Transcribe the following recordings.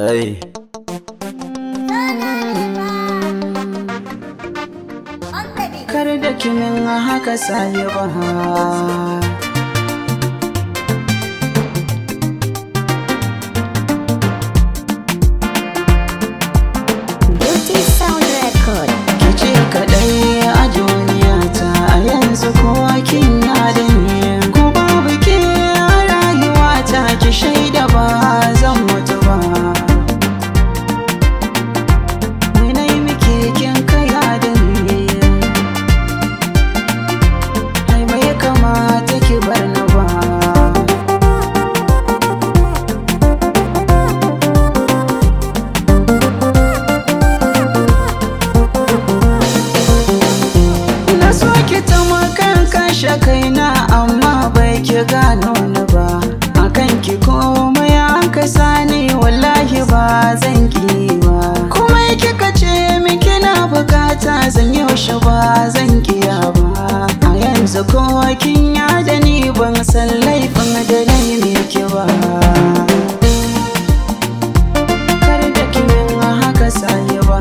Ai. Kar da kimin haka sai ba. Kice kadai a duniya ta a yanzu ko kin yada ni ko babu ke a rayuwa ta ki shaida ba zan mutu ba. Nai miki kin kaya da ni ai bai kamata ki bar ni ba. Kashe kaina amma bai ki gano ni ba, akan ki komai aka sani wallahi ba zan ki ba. Kuma kika ce min kina bukata zan yaushe ba zan kiya ba. A yanzu ko kin yada ni ban san laifin da nayi miki ba. Kar da ki min haka sai ba.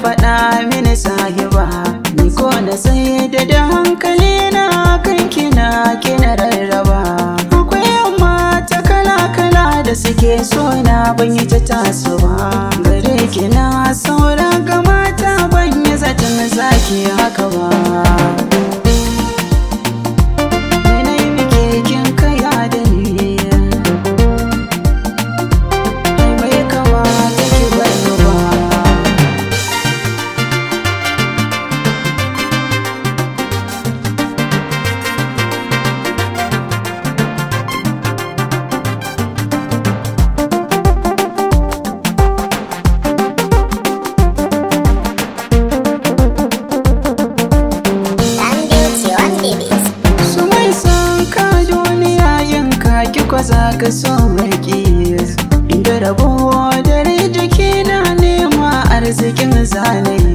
Faɗa mini sahiba ni ko na sai da hankali na kan kina rarraba. Akwai yamma ta kala da suke so na ban yi ta tasowa. Gare kina saura ga mata ban yi zaton zaki haka ba. Za ka so maki inda rabo dare jiki na nema arzikin zane.